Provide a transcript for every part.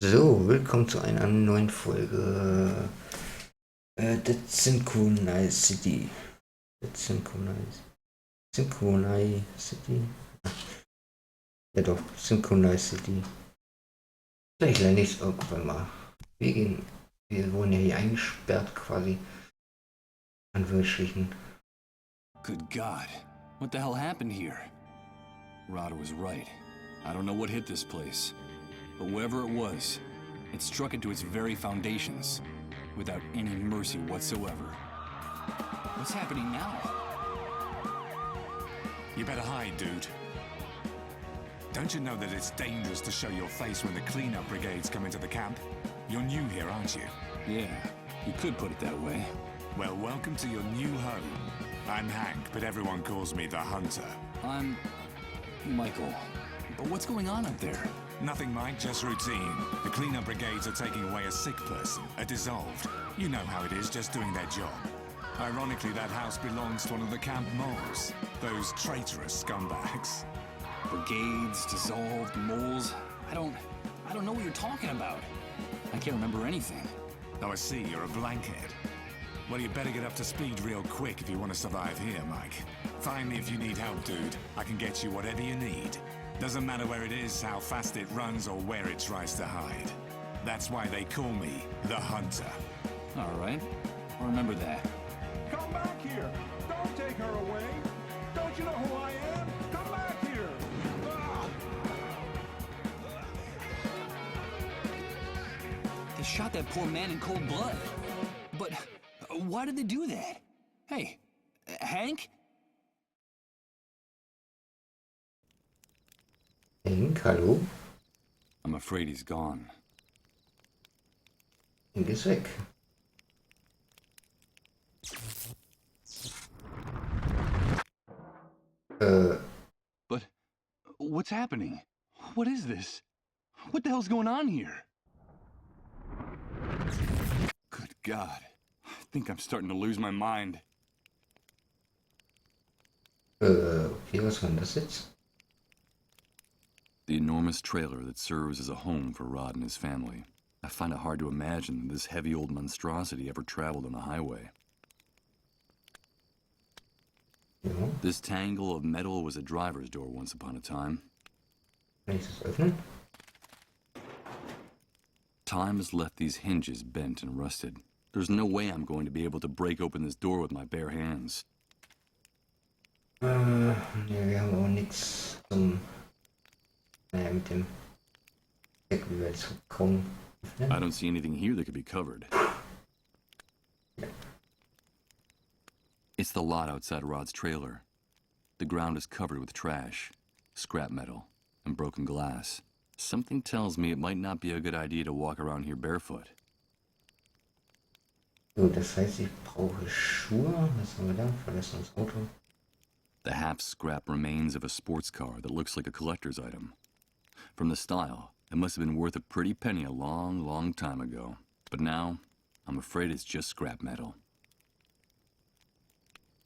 So, willkommen zu einer neuen Folge Dead Synchronicity. Dead Synchronicity. Ja doch, Synchronicity. Vielleicht lerne ich es irgendwann mal. Wir wurden ja hier eingesperrt quasi. Anführungsstrichen. Good God, what the hell happened here? Rod was right. I don't know what hit this place, but whatever it was, it struck into its very foundations, without any mercy whatsoever. What's happening now? You better hide, dude. Don't you know that it's dangerous to show your face when the cleanup brigades come into the camp? You're new here, aren't you? Yeah, you could put it that way. Well, welcome to your new home. I'm Hank, but everyone calls me the Hunter. I'm Michael. But what's going on up there? Nothing, Mike, just routine. The cleanup brigades are taking away a sick person, a dissolved. You know how it is, just doing their job. Ironically, that house belongs to one of the camp moles. Those traitorous scumbags. Brigades, dissolved, moles. I don't know what you're talking about. I can't remember anything. Oh, I see, you're a blankhead. Well, you better get up to speed real quick if you want to survive here, Mike. Find me if you need help, dude. I can get you whatever you need. Doesn't matter where it is, how fast it runs, or where it tries to hide. That's why they call me the Hunter. All right, I'll remember that. Come back here! Don't take her away! Don't you know who I am? Come back here! They shot that poor man in cold blood. But why did they do that? Hey, Hank? Hank, hallo? I'm afraid he's gone. Hank ist weg. But what's happening? What is this? What the hell's going on here? Good God. I think I'm starting to lose my mind. Okay, was war denn das jetzt? The enormous trailer that serves as a home for Rod and his family. I find it hard to imagine that this heavy old monstrosity ever traveled on the highway. Ja. This tangle of metal was a driver's door once upon a time. Kann ich das öffnen? Time has left these hinges bent and rusted. There's no way I'm going to be able to break open this door with my bare hands. Ne, wir haben auch nichts zum... Naja, mit dem Deck, wie wir jetzt kaum öffnen. I don't see anything here that could be covered. Ja. It's the lot outside Rod's trailer. The ground is covered with trash, scrap metal, and broken glass. Something tells me it might not be a good idea to walk around here barefoot. So, das heißt, ich brauche Schuhe. Was haben wir da? Verlassen das Auto. The half-scrap remains of a sports car that looks like a collector's item. From the style, it must have been worth a pretty penny a long, long time ago. But now, I'm afraid it's just scrap metal.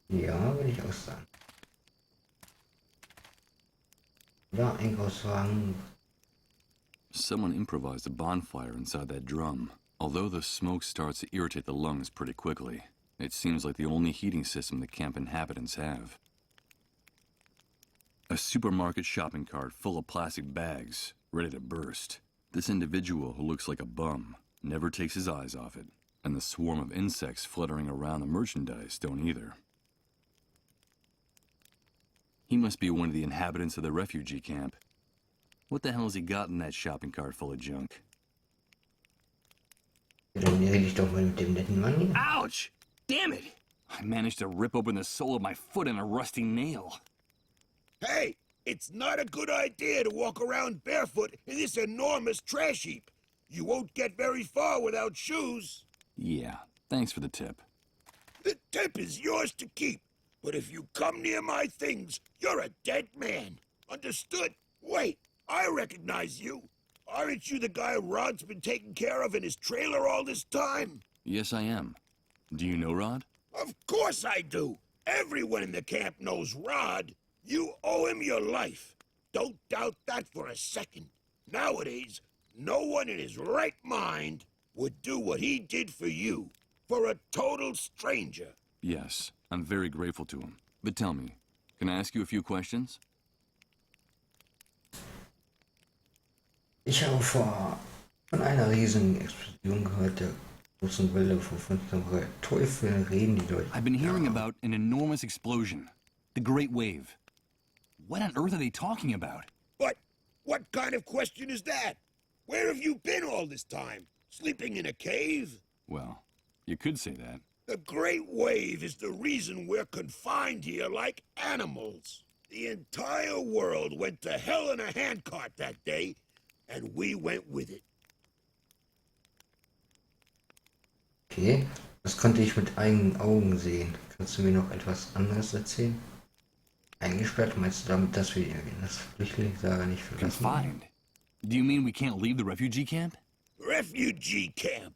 Ja, würde ich auch sagen. Ja, Einkaufswagen. Someone improvised a bonfire inside that drum. Although the smoke starts to irritate the lungs pretty quickly, it seems like the only heating system the camp inhabitants have. A supermarket shopping cart full of plastic bags, ready to burst. This individual who looks like a bum never takes his eyes off it, and the swarm of insects fluttering around the merchandise don't either. He must be one of the inhabitants of the refugee camp. What the hell has he got in that shopping cart full of junk? Dann rede ich doch mal mit dem netten Mann hier. Ouch! Damn it! I managed to rip open the sole of my foot in a rusty nail. Hey, it's not a good idea to walk around barefoot in this enormous trash heap. You won't get very far without shoes. Yeah, thanks for the tip. The tip is yours to keep. But if you come near my things, you're a dead man. Understood? Wait, I recognize you. Aren't you the guy Rod's been taking care of in his trailer all this time? Yes, I am. Do you know Rod? Of course I do. Everyone in the camp knows Rod. You owe him your life. Don't doubt that for a second. Nowadays, no one in his right mind would do what he did for you, for a total stranger. Yes, I'm very grateful to him. But tell me, can I ask you a few questions? Ich habe von einer riesigen Explosion gehört, der großen Welle von 15 Teufel reden die Leute. I've been hearing about an enormous explosion. The Great Wave. What on earth are they talking about? But what kind of question is that? Where have you been all this time? Sleeping in a cave? Well, you could say that. The Great Wave is the reason we're confined here like animals. The entire world went to hell in a handcart that day, and we went with it. Okay, das konnte ich mit eigenen Augen sehen. Kannst du mir noch etwas anderes erzählen? Eingesperrt, meinst du damit, dass wir das Flüchtlingslager nicht verlassen? Confined? Do you mean we can't leave the refugee camp? Refugee camp.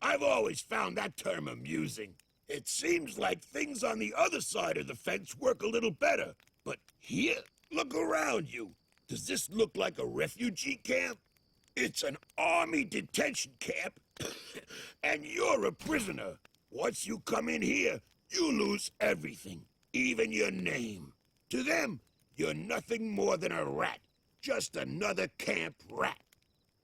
I've always found that term amusing. It seems like things on the other side of the fence work a little better. But here, look around you. Does this look like a refugee camp? It's an army detention camp, and you're a prisoner. Once you come in here, you lose everything, even your name. To them, you're nothing more than a rat, just another camp rat.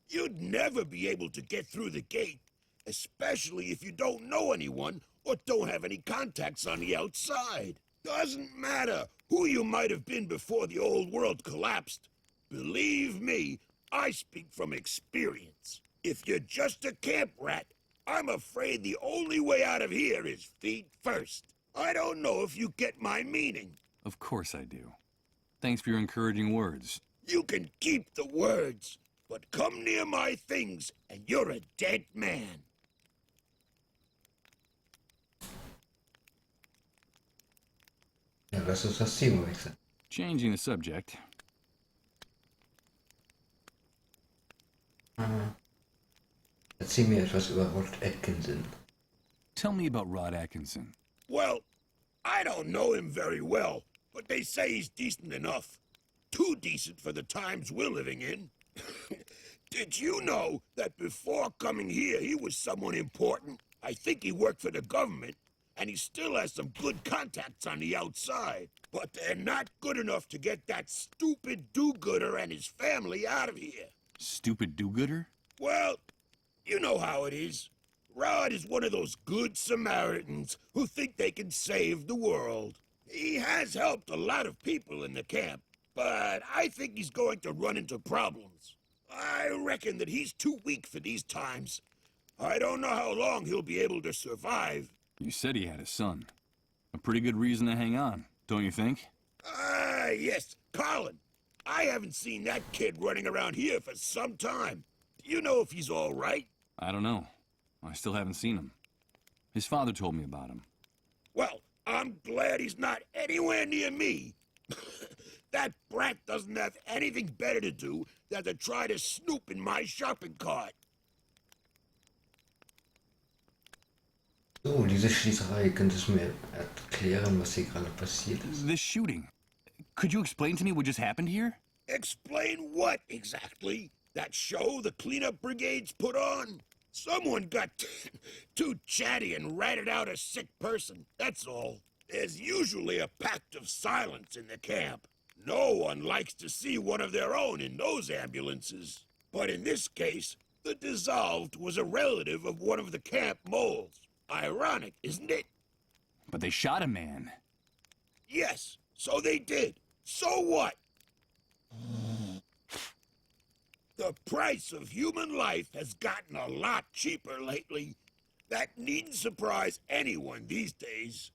You'd never be able to get through the gate, especially if you don't know anyone or don't have any contacts on the outside. Doesn't matter who you might have been before the old world collapsed. Believe me, I speak from experience. If you're just a camp rat, I'm afraid the only way out of here is feet first. I don't know if you get my meaning. Of course I do. Thanks for your encouraging words. You can keep the words, but come near my things and you're a dead man. Ja, lass uns das Thema wechseln. Changing the subject. Erzähl mir etwas über Rod Atkinson. Tell me about Rod Atkinson. Well, I don't know him very well, but they say he's decent enough. Too decent for the times we're living in. Did you know that before coming here he was someone important? I think he worked for the government, and he still has some good contacts on the outside. But they're not good enough to get that stupid do-gooder and his family out of here. Stupid do-gooder? Well, you know how it is. Rod is one of those good Samaritans who think they can save the world. He has helped a lot of people in the camp, but I think he's going to run into problems. I reckon that he's too weak for these times. I don't know how long he'll be able to survive. You said he had a son. A pretty good reason to hang on, don't you think? Yes, Colin. I haven't seen that kid running around here for some time. Do you know if he's all right? I don't know. I still haven't seen him. His father told me about him. Well, I'm glad he's not anywhere near me. That brat doesn't have anything better to do than to try to snoop in my shopping cart. So, diese Schießerei, könntest du mir erklären, was hier gerade passiert ist? This shooting. Could you explain to me what just happened here? Explain what exactly? That show the cleanup brigades put on? Someone got too chatty and ratted out a sick person, that's all. There's usually a pact of silence in the camp. No one likes to see one of their own in those ambulances. But in this case, the dissolved was a relative of one of the camp moles. Ironic, isn't it? But they shot a man. Yes, so they did. So what? The price of human life has gotten a lot cheaper lately. That needn't surprise anyone these days.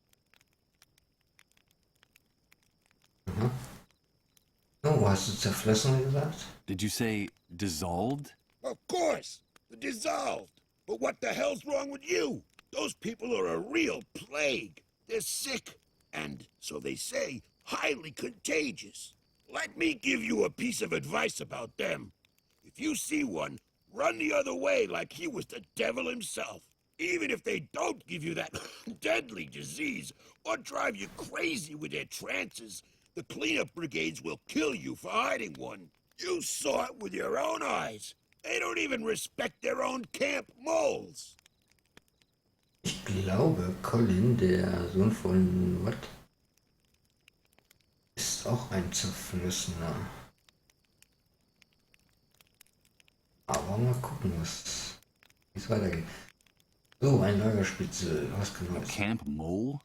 Oh, hast du zerflossen gesagt? Did you say dissolved? Of course, the dissolved. But what the hell's wrong with you? Those people are a real plague. They're sick, and, so they say, highly contagious. Let me give you a piece of advice about them. If you see one, run the other way like he was the devil himself. Even if they don't give you that deadly disease or drive you crazy with their trances, the cleanup brigades will kill you for hiding one. You saw it with your own eyes. They don't even respect their own camp moles. Ich glaube, Colin, der Sohn von Watt, ist auch ein Zerflossener. Aber mal gucken, wie es weitergeht. So, ein Lagerspitze, was genau ist? Camp mole?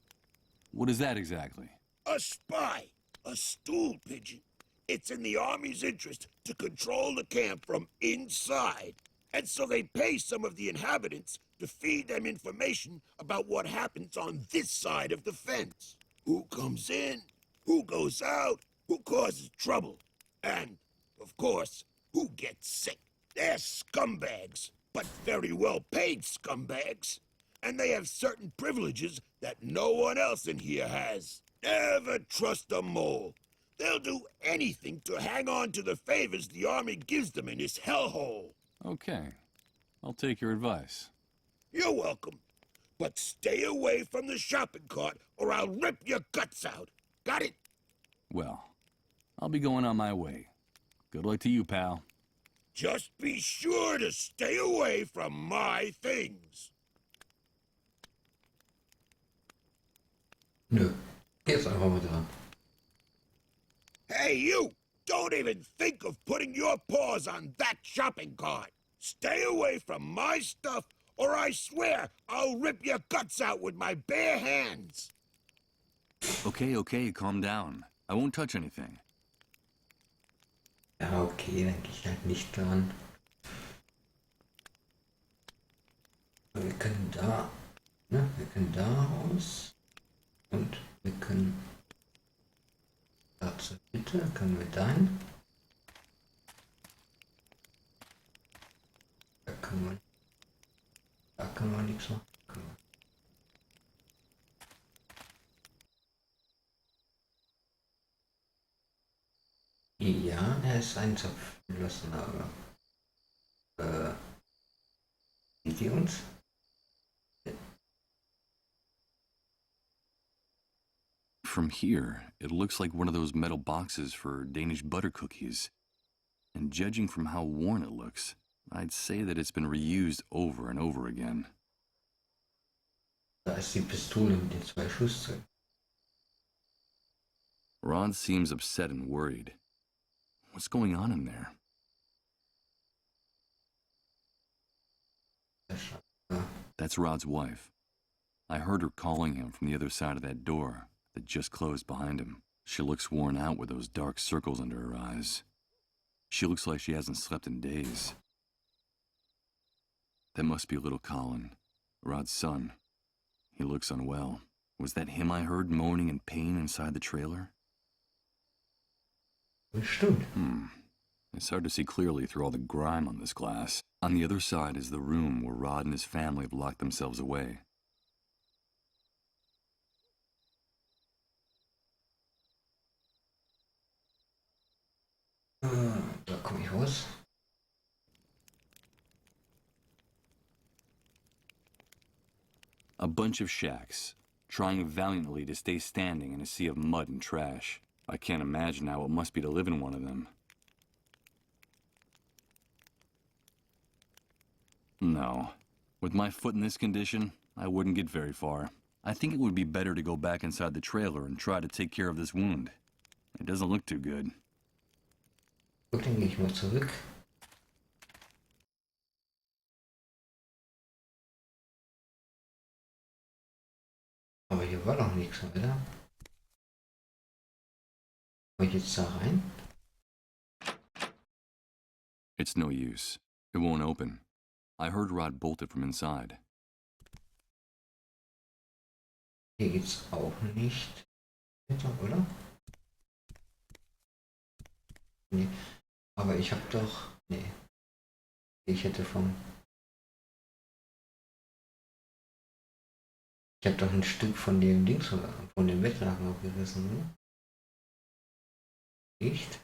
What is that exactly? A spy, a stool pigeon. It's in the Army's interest to control the camp from inside. And so they pay some of the inhabitants to feed them information about what happens on this side of the fence. Who comes in, who goes out, who causes trouble, and, of course, who gets sick. They're scumbags, but very well-paid scumbags. And they have certain privileges that no one else in here has. Never trust a mole. They'll do anything to hang on to the favors the Army gives them in this hellhole. Okay. I'll take your advice. You're welcome. But stay away from the shopping cart or I'll rip your guts out. Got it? Well, I'll be going on my way. Good luck to you, pal. Just be sure to stay away from my things. Nö, jetzt einfach mal dran. Hey, you! Don't even think of putting your paws on that shopping cart. Stay away from my stuff, or I swear I'll rip your guts out with my bare hands. Okay, calm down. I won't touch anything. Ja, okay, dann gehe ich halt nicht dran. Aber wir können da, ne? Wir können da raus. Und wir können dazu bitte, können wir dahin. Da können wir nichts machen. Ja, er ist ein Zerflossener, aber sieht ihr uns? From here, it looks like one of those metal boxes for Danish butter cookies. And judging from how worn it looks, I'd say that it's been reused over and over again. Da ist die Pistole mit den 2 Schuss drin. Rod seems upset and worried. What's going on in there? That's Rod's wife. I heard her calling him from the other side of that door that just closed behind him. She looks worn out with those dark circles under her eyes. She looks like she hasn't slept in days. That must be little Colin, Rod's son. He looks unwell. Was that him I heard moaning in pain inside the trailer? Bestimmt. It's hard to see clearly through all the grime on this glass. On the other side is the room where Rod and his family have locked themselves away. Da komme ich raus. A bunch of shacks, trying valiantly to stay standing in a sea of mud and trash. I can't imagine how it must be to live in one of them. No. With my foot in this condition, I wouldn't get very far. I think it would be better to go back inside the trailer and try to take care of this wound. It doesn't look too good. Gut, dann gehe ich mal zurück. Aber hier war doch nichts, oder? Komm ich jetzt da rein? It's no use. It won't open. I heard Rod bolt it from inside. Hier geht's auch nicht. Oder? Nee. Aber ich hab doch... Nee. Ich hätte vom... Ich hab doch ein Stück von dem Dings oder von dem Bettlaken abgerissen, oder? Nicht?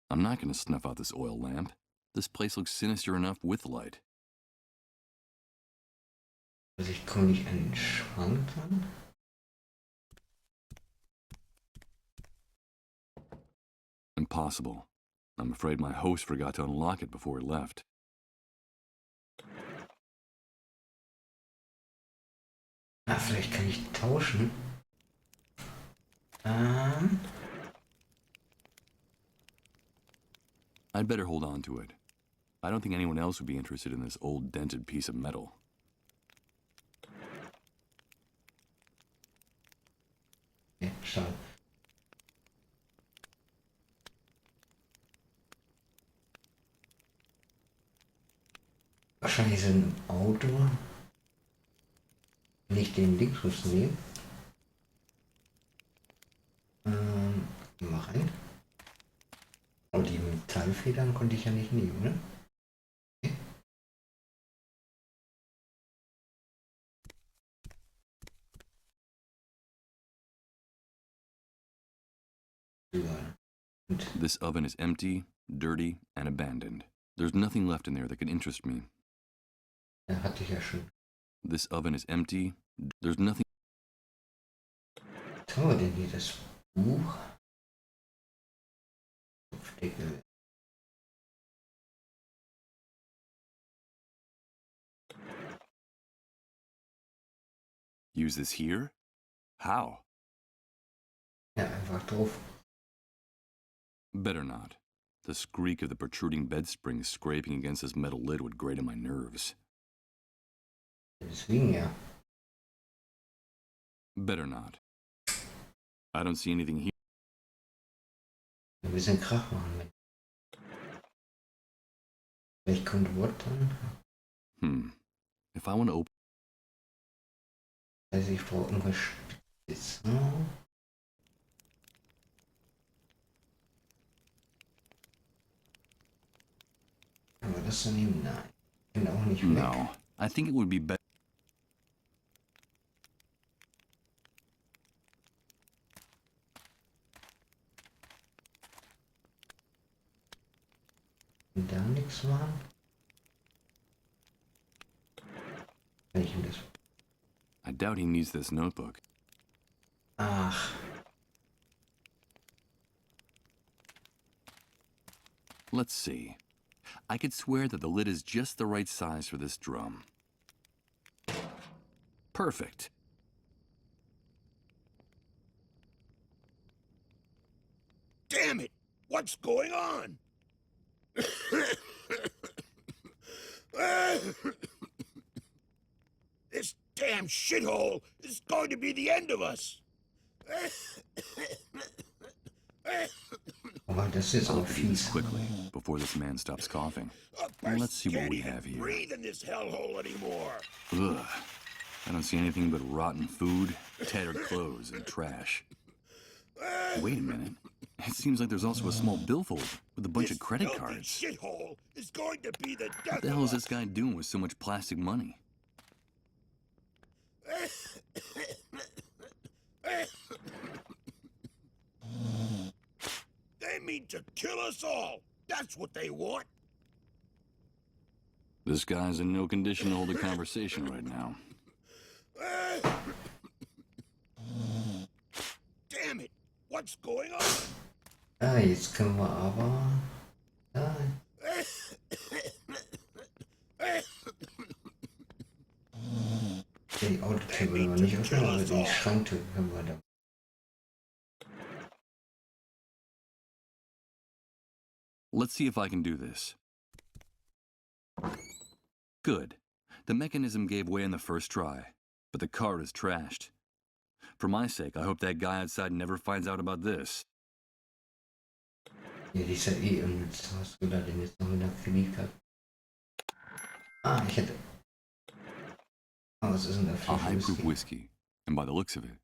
I'm not going to snuff out this oil lamp. This place looks sinister enough with light. Also ich komme nicht an den Schrank dran. Impossible. I'm afraid my host forgot to unlock it before he left. Ah, vielleicht kann ich tauschen. I'd better hold on to it. I don't think anyone else would be interested in this old dented piece of metal. Ja, schade. Wahrscheinlich sind im Auto nicht den Dingsbus nehmen. Mal rein. Aber die Metallfedern konnte ich ja nicht nehmen, ne? Okay. This oven is empty, dirty, and abandoned. There's nothing left in there that could interest me. Ja, hatte ich ja schon. This oven is empty. There's nothing. Was haben wir denn hier? Das Buch? Kopfdeckel. Use this here? How? Ja, einfach drauf. Better not. The squeak of the protruding bed springs scraping against this metal lid would grate on my nerves. Deswegen ja. Better not. I don't see anything here. Ein bisschen Krach machen mit. Vielleicht kommt Wort dann. If I want to open. Also ich brauche irgendwas Spitzes. Aber das daneben, nein. Ich bin auch nicht weg. No. I think it would be better. Und da nichts machen. Kann ich ihm das... I doubt he needs this notebook. Ach. Let's see. I could swear that the lid is just the right size for this drum. Perfect. Damn it! What's going on? This damn shithole is going to be the end of us. Aber das ist I'll auch do this fies. quickly before this man stops coughing. Let's see what we have here. Breathe in this hellhole anymore. Ugh. I don't see anything but rotten food, tattered clothes, and trash. Wait a minute. It seems like there's also a small billfold with a bunch of credit This cards. shithole is going to be the death What the hell of is this guy doing with so much plastic money? They mean to kill us all. That's what they want. This guy's in no condition to hold a conversation right now. Damn it! What's going on? Ah, jetzt können wir aber... Ja, die Autotür wollen wir nicht öffnen, aber die Schranktür können wir da. Let's see if I can do this. Good. The mechanism gave way in the first try, but the card is trashed. For my sake, I hope that guy outside never finds out about this. Ja, die ist ja eh unnütz. Was du da denn jetzt noch wieder Kredit gehabt? Ah, ich hätte... Ah, was ist denn da A für high-proof Whisky? whiskey, and by the looks of it,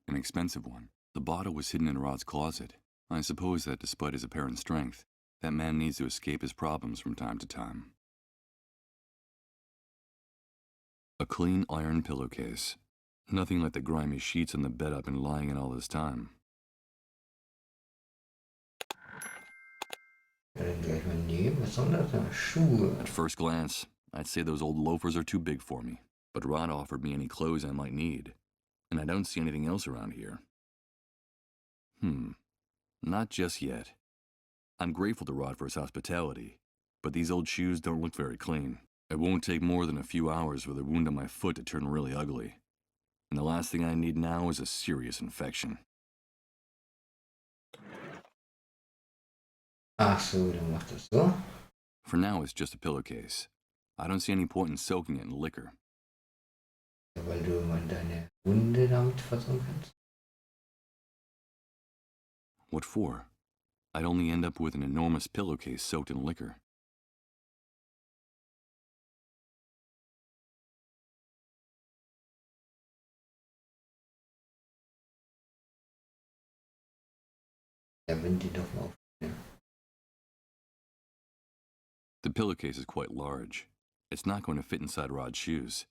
an expensive one. The bottle was hidden in Rod's closet. I suppose that despite his apparent strength, that man needs to escape his problems from time to time. A clean iron pillowcase. Nothing like the grimy sheets on the bed I've been lying in all this time. Ja, dann gleich mal nehmen. Was soll das da? Schuhe. At first glance, I'd say those old loafers are too big for me. But Rod offered me any clothes I might need, and I don't see anything else around here. Not just yet. I'm grateful to Rod for his hospitality, but these old shoes don't look very clean. It won't take more than a few hours for the wound on my foot to turn really ugly. And the last thing I need now is a serious infection. Ach so, dann macht das so. For now, it's just a pillowcase. I don't see any point in soaking it in liquor. Weil du mal deine Wunde damit versorgen kannst. What for? I'd only end up with an enormous pillowcase soaked in liquor. Ja, wenn die doch mal auf. Ja. The pillowcase is quite large. It's not going to fit inside Rod's shoes.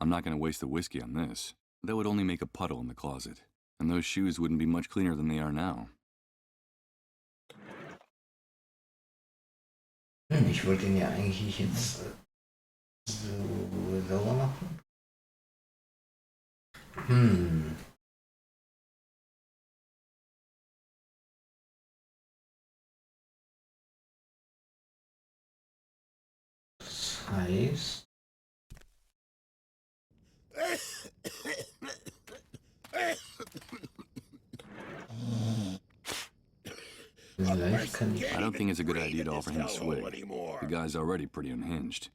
I'm not going to waste the whiskey on this. That would only make a puddle in the closet, and those shoes wouldn't be much cleaner than they are now. Ich wollte ihn ja eigentlich jetzt so sauber machen. Das heißt... Vielleicht kann ich... I don't think it's a good idea to offer him a swig. The guy's already pretty unhinged.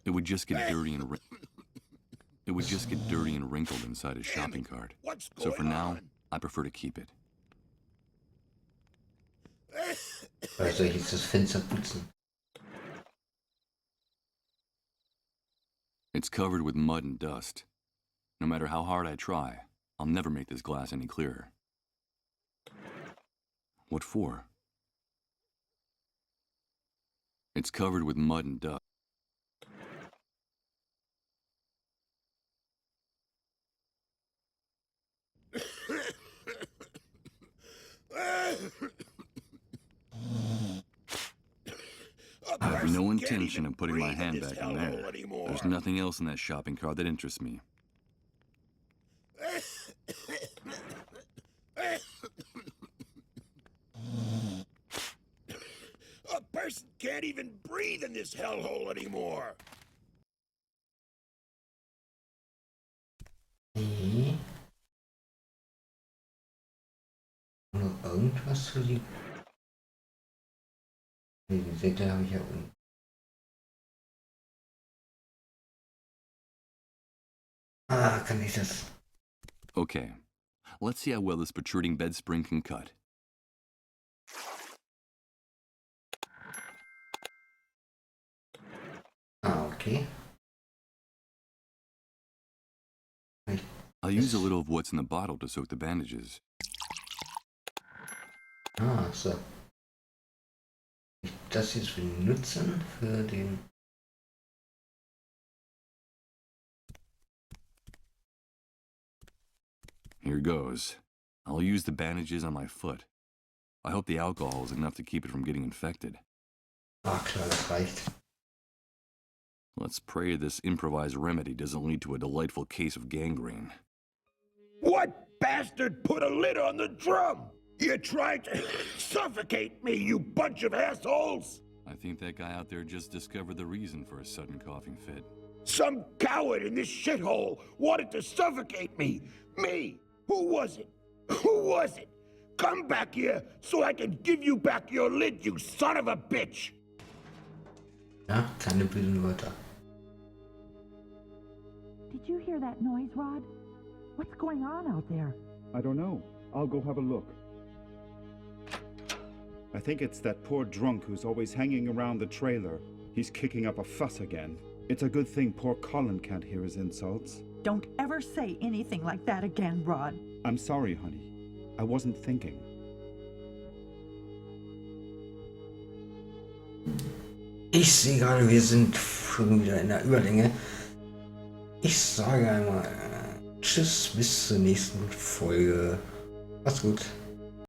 It would just get dirty and wrinkled inside his shopping cart. So for now, I prefer to keep it. Also ich jetzt das Fenster putzen. It's covered with mud and dust. No matter how hard I try, I'll never make this glass any clearer. What for? It's covered with mud and dust. I have no intention of putting my hand back in there. There's nothing else in that shopping cart that interests me. A person can't even breathe in this hellhole anymore. Nee. Noch irgendwas zu liegen? Nee, die Sätze habe ich ja unten. Ah, kann ich das? Okay, let's see how well this protruding bed spring can cut. Ah, okay. I'll use a little of what's in the bottle to soak the bandages. Ah, so. Ich das jetzt benutzen für den... Here goes. I'll use the bandages on my foot. I hope the alcohol is enough to keep it from getting infected. Ah, klar, das reicht. Let's pray this improvised remedy doesn't lead to a delightful case of gangrene. What bastard put a lid on the drum? You tried to suffocate me, you bunch of assholes! I think that guy out there just discovered the reason for a sudden coughing fit. Some coward in this shithole wanted to suffocate me! Me! Who was it? Who was it? Come back here so I can give you back your lid, you son of a bitch! Ja, keine bösen Wörter. Did you hear that noise, Rod? What's going on out there? I don't know. I'll go have a look. I think it's that poor drunk who's always hanging around the trailer. He's kicking up a fuss again. It's a good thing poor Colin can't hear his insults. Don't ever say anything like that again, Rod. I'm sorry, honey. I wasn't thinking. Ich sehe gerade, wir sind schon wieder in der Überlänge. Ich sage einmal Tschüss, bis zur nächsten Folge. Macht's gut.